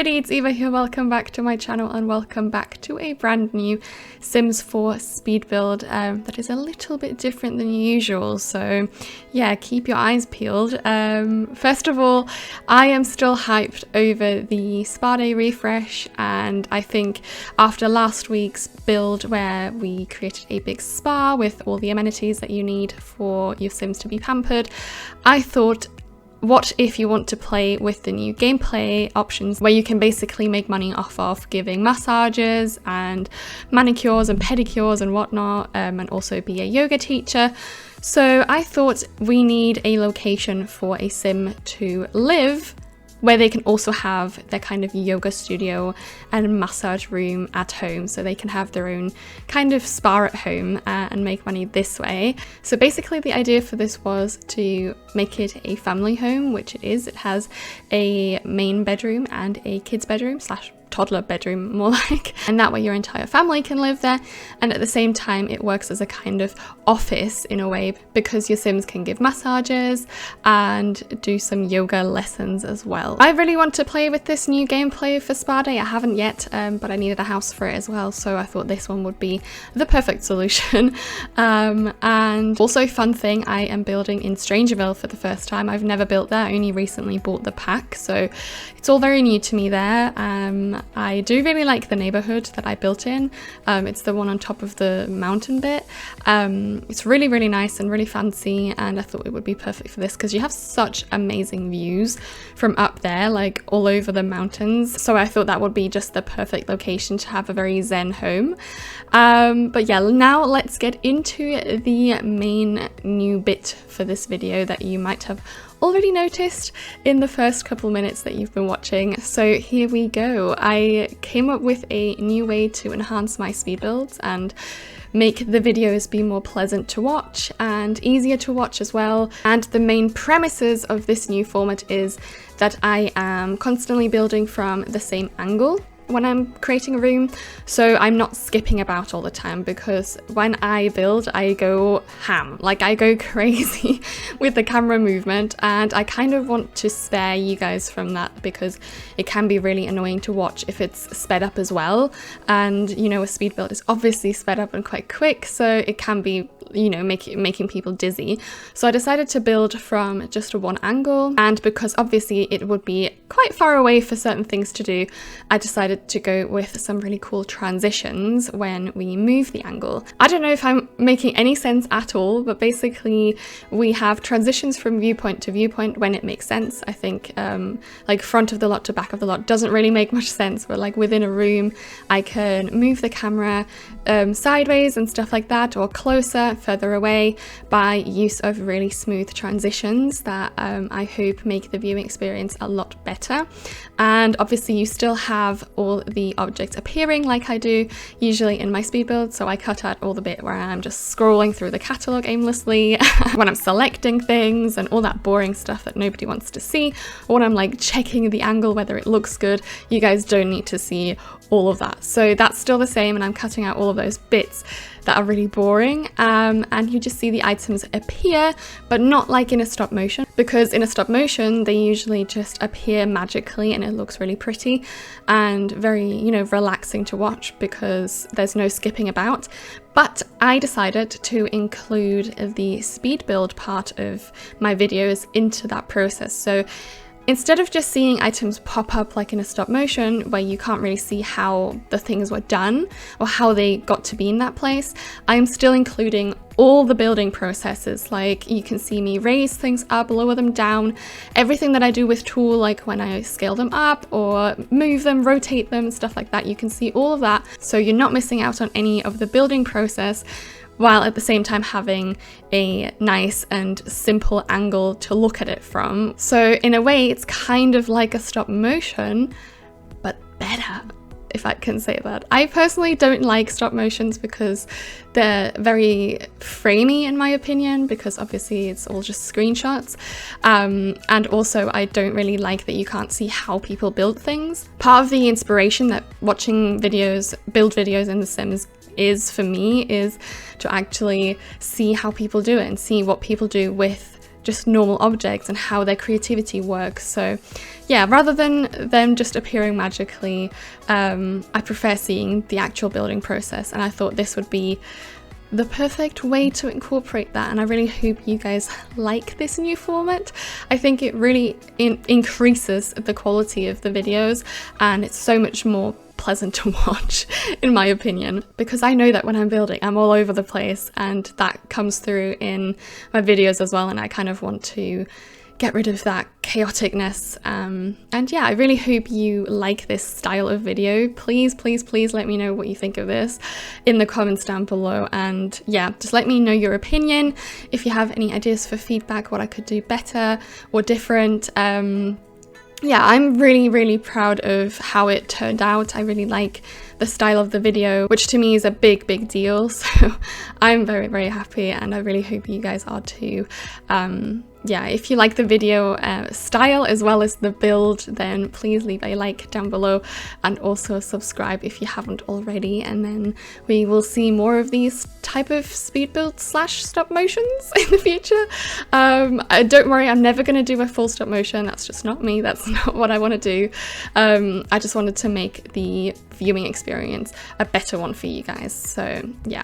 everybody, it's Eva here. Welcome back to my channel and welcome back to a brand new Sims 4 speed build that is a little bit different than usual. So yeah, keep your eyes peeled. First of all, I am still hyped over the spa day refresh, and I think after last week's build where we created a big spa with all the amenities that you need for your Sims to be pampered, I thought, what if you want to play with the new gameplay options where you can basically make money off of giving massages and manicures and pedicures and whatnot, and also be a yoga teacher. So I thought we need a location for a Sim to live where they can also have their kind of yoga studio and massage room at home, so they can have their own kind of spa at home and make money this way. So basically the idea for this was to make it a family home, which it is. It has a main bedroom and a kids bedroom slash toddler bedroom, more like, and that way your entire family can live there, and at the same time it works as a kind of office in a way, because your Sims can give massages and do some yoga lessons as well. I really want to play with this new gameplay for Spa Day. I haven't yet, but I needed a house for it as well, so I thought this one would be the perfect solution. And also, fun thing, I am building in Strangerville for the first time. I've never built there, I only recently bought the pack, so it's all very new to me there. I do really like the neighborhood that I built in. It's the one on top of the mountain bit. It's really, really nice and really fancy, and I thought it would be perfect for this because you have such amazing views from up there, like all over the mountains. So I thought that would be just the perfect location to have a very zen home. But yeah, now let's get into the main new bit for this video that you might have already noticed in the first couple minutes that you've been watching. So here we go. I came up with a new way to enhance my speed builds and make the videos be more pleasant to watch and easier to watch as well. And the main premises of this new format is that I am constantly building from the same angle when I'm creating a room, so I'm not skipping about all the time, because when I build I go ham, like I go crazy with the camera movement, and I kind of want to spare you guys from that because it can be really annoying to watch if it's sped up as well, and you know, a speed build is obviously sped up and quite quick, so it can be, you know, making people dizzy. So I decided to build from just a one angle, and because obviously it would be quite far away for certain things to do, I decided to go with some really cool transitions when we move the angle. I don't know if I'm making any sense at all, but basically we have transitions from viewpoint to viewpoint when it makes sense. I think like front of the lot to back of the lot doesn't really make much sense, but like within a room I can move the camera sideways and stuff like that, or closer, further away, by use of really smooth transitions that I hope make the viewing experience a lot better. And obviously you still have all the objects appearing like I do usually in my speed build, so I cut out all the bit where I'm just scrolling through the catalogue aimlessly when I'm selecting things and all that boring stuff that nobody wants to see, or when I'm like checking the angle whether it looks good. You guys don't need to see all of that, so that's still the same, and I'm cutting out all of those bits that are really boring, and you just see the items appear, but not like in a stop motion, because in a stop motion they usually just appear magically and it looks really pretty and very, you know, relaxing to watch because there's no skipping about. But I decided to include the speed build part of my videos into that process. So instead of just seeing items pop up like in a stop motion where you can't really see how the things were done or how they got to be in that place, I'm still including all the building processes. Like you can see me raise things up, lower them down, everything that I do with tool, like when I scale them up or move them, rotate them, stuff like that. You can see all of that, so you're not missing out on any of the building process, while at the same time having a nice and simple angle to look at it from. So in a way it's kind of like a stop motion, but better, if I can say that. I personally don't like stop motions because they're very framey in my opinion, because obviously it's all just screenshots, and also I don't really like that you can't see how people build things. Part of the inspiration that watching videos, build videos in The Sims is for me, is to actually see how people do it and see what people do with just normal objects and how their creativity works. So yeah, rather than them just appearing magically, I prefer seeing the actual building process, and I thought this would be the perfect way to incorporate that, and I really hope you guys like this new format. I think it really increases the quality of the videos, and it's so much more pleasant to watch, in my opinion, because I know that when I'm building I'm all over the place, and that comes through in my videos as well, and I kind of want to get rid of that chaoticness. And yeah, I really hope you like this style of video. Please let me know what you think of this in the comments down below, and yeah, just let me know your opinion. If you have any ideas for feedback, what I could do better or different. Yeah, I'm really proud of how it turned out. I really like the style of the video, which to me is a big deal, so I'm very happy, and I really hope you guys are too. Yeah, if you like the video style as well as the build, then please leave a like down below, and also subscribe if you haven't already, and then we will see more of these type of speed builds / stop motions in the future. Don't worry, I'm never going to do a full stop motion. That's just not me. That's not what I want to do. I just wanted to make the viewing experience a better one for you guys. So yeah,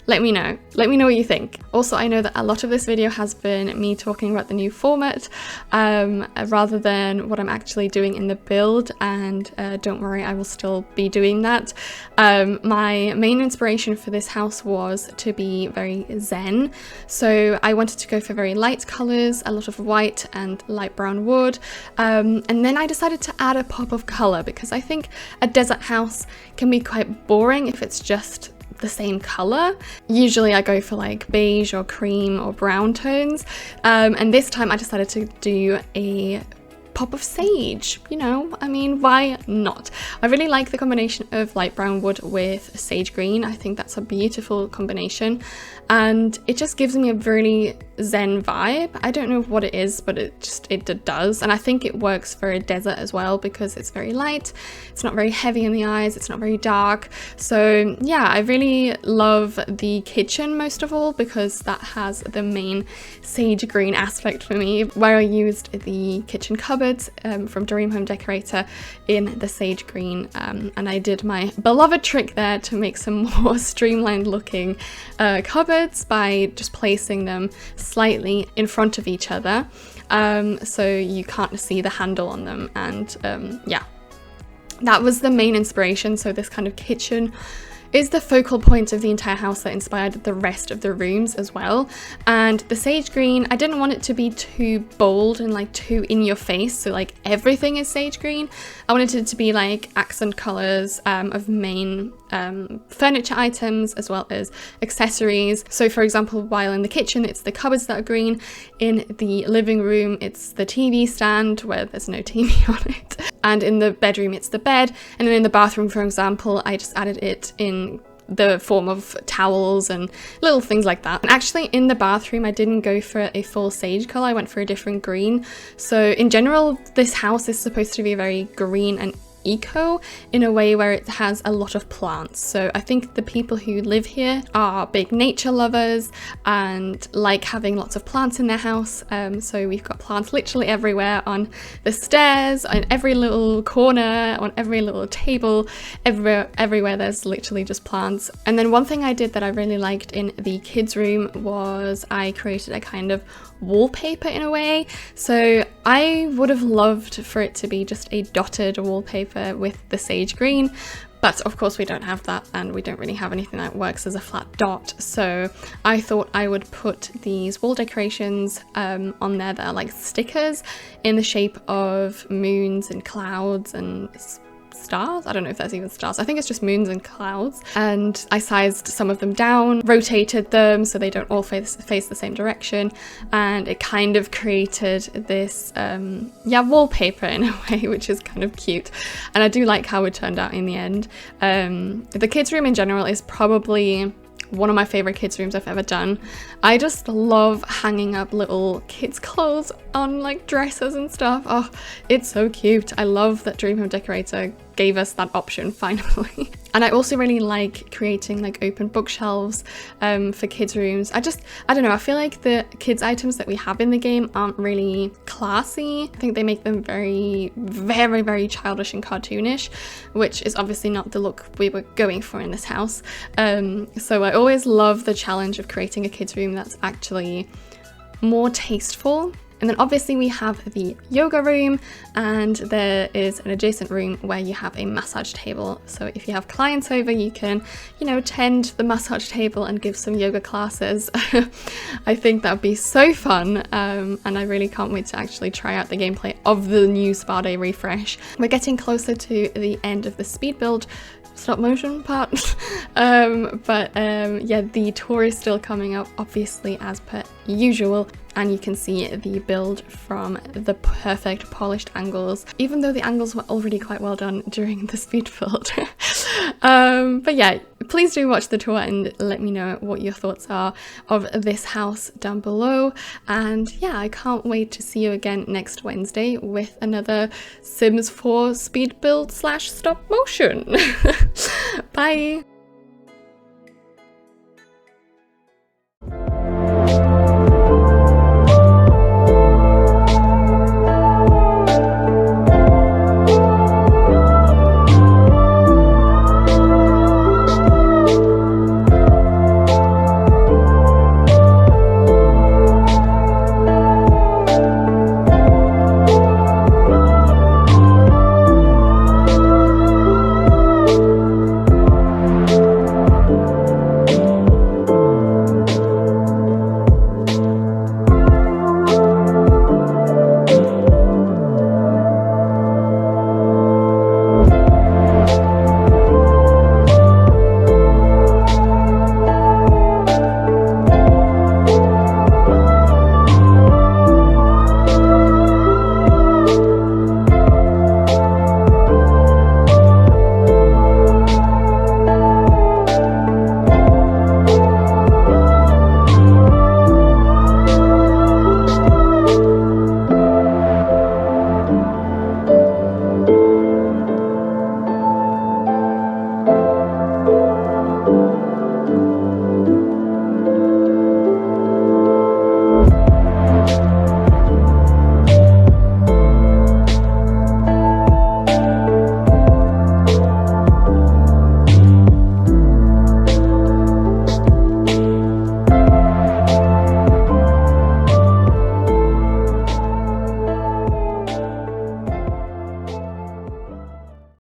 let me know what you think. Also, I know that a lot of this video has been me talking about the new format rather than what I'm actually doing in the build, and don't worry, I will still be doing that. My main inspiration for this house was to be very zen, so I wanted to go for very light colors, a lot of white and light brown wood, and then I decided to add a pop of color, because I think a desert house can be quite boring if it's just the same color. Usually I go for like beige or cream or brown tones, and this time I decided to do a pop of sage. You know, I mean, why not? I really like the combination of light brown wood with sage green. I think that's a beautiful combination, and it just gives me a really zen vibe. I don't know what it is, but it does, and I think it works for a desert as well, because it's very light, it's not very heavy in the eyes, it's not very dark. So yeah, I really love the kitchen most of all, because that has the main sage green aspect for me, where I used the kitchen cupboards from Dream Home Decorator in the sage green, and I did my beloved trick there to make some more streamlined looking cupboards by just placing them slightly in front of each other, so you can't see the handle on them. And yeah, that was the main inspiration. So this kind of kitchen is the focal point of the entire house that inspired the rest of the rooms as well. And the sage green, I didn't want it to be too bold and like too in your face, so like everything is sage green. I wanted it to be like accent colors of main furniture items as well as accessories. So for example, while in the kitchen it's the cupboards that are green, in the living room it's the TV stand where there's no TV on it, and in the bedroom it's the bed, and then in the bathroom, for example, I just added it in the form of towels and little things like that. And actually in the bathroom I didn't go for a full sage color, I went for a different green. So in general this house is supposed to be very green and eco in a way where it has a lot of plants. So I think the people who live here are big nature lovers and like having lots of plants in their house. So we've got plants literally everywhere, on the stairs, on every little corner, on every little table, everywhere there's literally just plants. And then one thing I did that I really liked in the kids' room was I created a kind of wallpaper in a way. So I would have loved for it to be just a dotted wallpaper with the sage green, but of course we don't have that, and we don't really have anything that works as a flat dot. So I thought I would put these wall decorations on there that are like stickers in the shape of moons and clouds and stars. I don't know if that's even stars. I think it's just moons and clouds. And I sized some of them down, rotated them so they don't all face the same direction, and it kind of created this wallpaper in a way, which is kind of cute. And I do like how it turned out in the end. The kids' room in general is probably one of my favorite kids' rooms I've ever done. I just love hanging up little kids' clothes on like dresses and stuff. Oh, it's so cute. I love that Dream Home Decorator gave us that option finally. And I also really like creating like open bookshelves for kids' rooms. I don't know, I feel like the kids' items that we have in the game aren't really classy. I think they make them very, very, very childish and cartoonish, which is obviously not the look we were going for in this house. So I always love the challenge of creating a kids' room that's actually more tasteful. And then obviously we have the yoga room, and there is an adjacent room where you have a massage table. So if you have clients over, you can, you know, tend the massage table and give some yoga classes. I think that would be so fun, and I really can't wait to actually try out the gameplay of the new Spa Day refresh. We're getting closer to the end of the speed build stop motion part, yeah, the tour is still coming up, obviously, as per usual, and you can see the build from the perfect polished angles, even though the angles were already quite well done during the speed build. But yeah, please do watch the tour and let me know what your thoughts are of this house down below. And yeah, I can't wait to see you again next Wednesday with another Sims 4 speed build / stop motion. Bye!